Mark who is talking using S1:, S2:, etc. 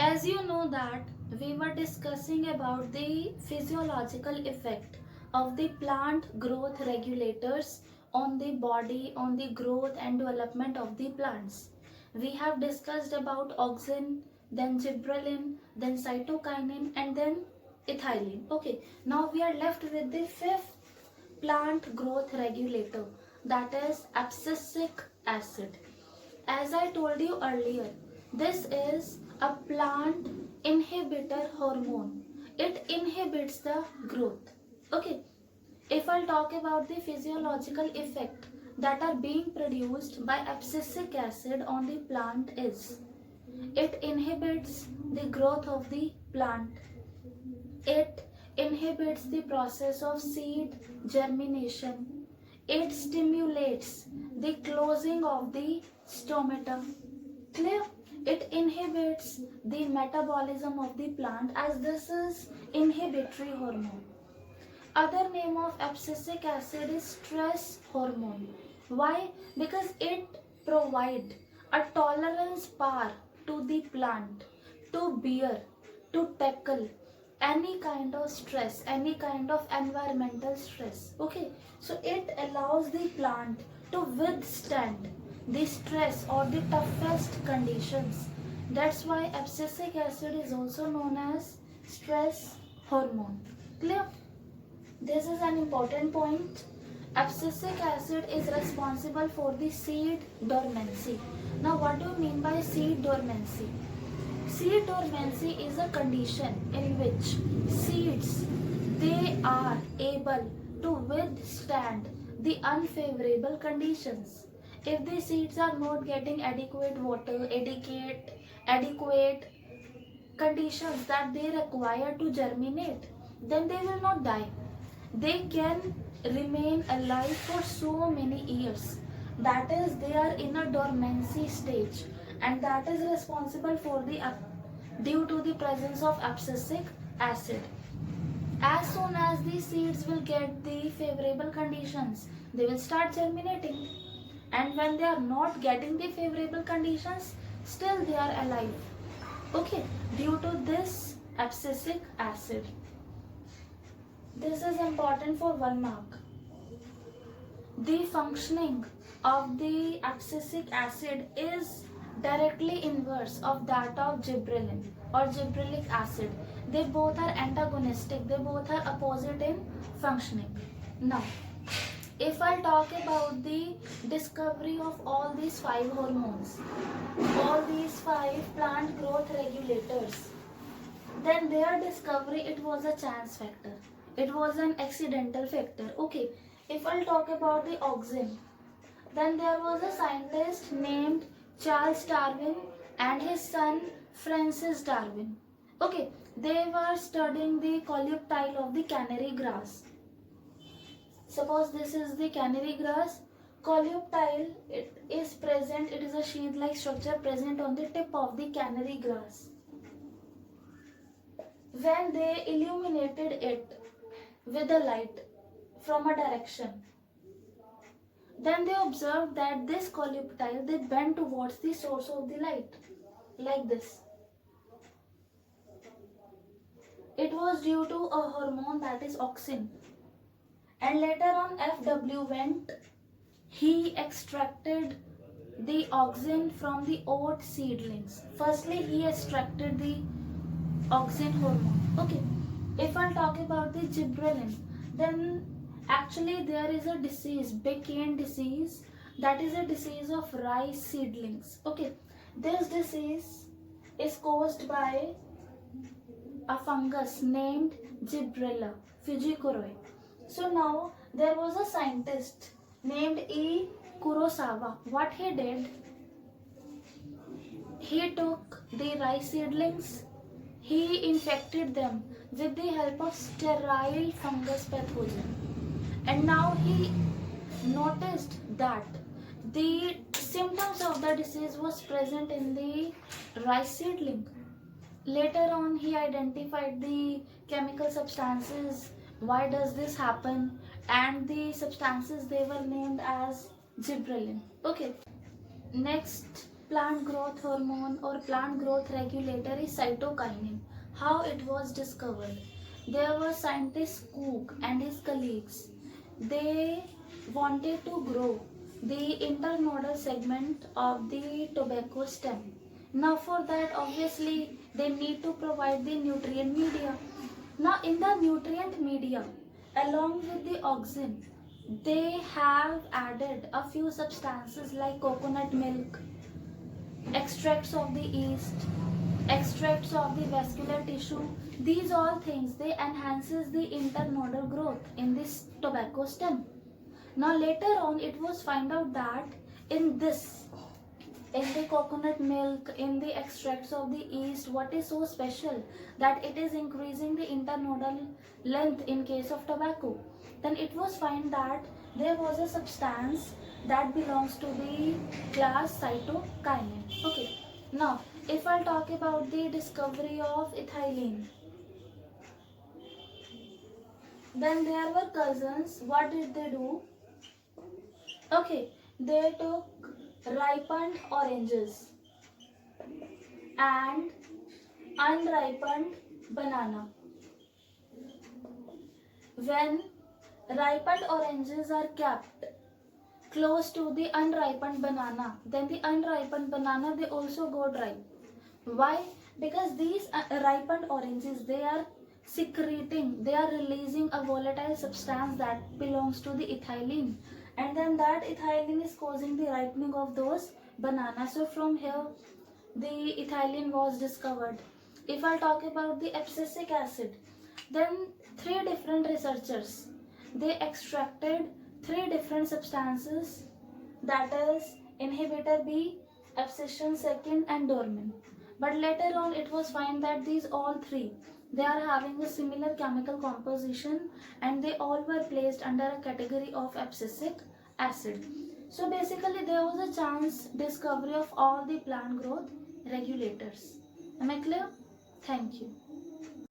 S1: As you know that we were discussing about the physiological effect of the plant growth regulators on the body, on the growth and development of the plants. We have discussed about auxin, then gibberellin, then cytokinin, and then ethylene. Okay, now we are left with the fifth plant growth regulator, that is abscisic acid. As I told you earlier, this is a plant inhibitor hormone. It inhibits the growth. Okay, if I'll talk about the physiological effect that are being produced by abscisic acid on the plant is it inhibits the growth of the plant. It inhibits the process of seed germination. It stimulates the closing of the stomata. Clear? It inhibits the metabolism of the plant as this is inhibitory hormone. Other name of abscisic acid is stress hormone. Why? Because it provide a tolerance power to the plant to bear, to tackle any kind of stress, any kind of environmental stress. Okay, so it allows the plant to withstand the stress or the toughest conditions. That's why abscisic acid is also known as stress hormone. Clear? This is an important point. Abscisic acid is responsible for the seed dormancy. Now, what do you mean by seed dormancy? Seed dormancy is a condition in which seeds they are able to withstand the unfavorable conditions. If the seeds are not getting adequate water, adequate conditions that they require to germinate, then they will not die. They can remain alive for so many years. That is, they are in a dormancy stage, and that is responsible for the due to the presence of abscisic acid. As soon as the seeds will get the favorable conditions, they will start germinating. And when they are not getting the favorable conditions, still they are alive. Okay, due to this abscisic acid. This is important for 1 mark. The functioning of the abscisic acid is directly inverse of that of gibberellin or gibberellic acid. They both are antagonistic, they both are opposite in functioning. Now, if I talk about the discovery of all these 5 hormones, all these 5 plant growth regulators, then their discovery, it was a chance factor. It was an accidental factor. Okay, if I'll talk about the auxin, then there was a scientist named Charles Darwin and his son Francis Darwin. Okay, they were studying the coluptile of the canary grass. Suppose this is the canary grass. Coluptile, it is present, it is a sheath-like structure present on the tip of the canary grass. When they illuminated it with a light from a direction, then they observed that this coluptile, they bend towards the source of the light, like this. It was due to a hormone that is auxin. And later on, FW went, he extracted the auxin from the oat seedlings. Firstly, he extracted the auxin hormone. Okay, if I talk about the gibberellin, then actually there is a disease, Becane disease, that is a disease of rice seedlings. Okay, this disease is caused by a fungus named Gibberella fujikuroi. So now there was a scientist named E. Kurosawa. What he did, he took the rice seedlings, he infected them with the help of sterile fungus pathogen. And now he noticed that the symptoms of the disease was present in the rice seedling. Later on, he identified the chemical substances, why does this happen, and the substances, they were named as gibberellin. Okay, next plant growth hormone or plant growth regulator is cytokinin. How it was discovered? There were scientist Cook and his colleagues. They wanted to grow the internodal segment of the tobacco stem. Now for that obviously they need to provide the nutrient media. Now in the nutrient media along with the oxygen they have added a few substances like coconut milk, extracts of the yeast, extracts of the vascular tissue. These all things they enhances the internodal growth in this tobacco stem. Now later on it was found out that in this, in the coconut milk, in the extracts of the yeast, what is so special that it is increasing the internodal length in case of tobacco. Then it was found that there was a substance that belongs to the class cytokinin. Okay, now if I'll talk about the discovery of ethylene, then there were cousins. What did they do? Okay, they took ripened oranges and unripened banana. When ripened oranges are kept close to the unripened banana, then the unripened banana they also go dry. Why? Because these ripened oranges they are secreting, they are releasing a volatile substance that belongs to the ethylene, and then that ethylene is causing the ripening of those bananas. So from here the ethylene was discovered. If I talk about the abscisic acid, then three different researchers they extracted three different substances, that is inhibitor B, abscission second and dormin. But later on it was found that these all three they are having a similar chemical composition and they all were placed under a category of abscisic acid. So basically there was a chance discovery of all the plant growth regulators. Am I clear? Thank you.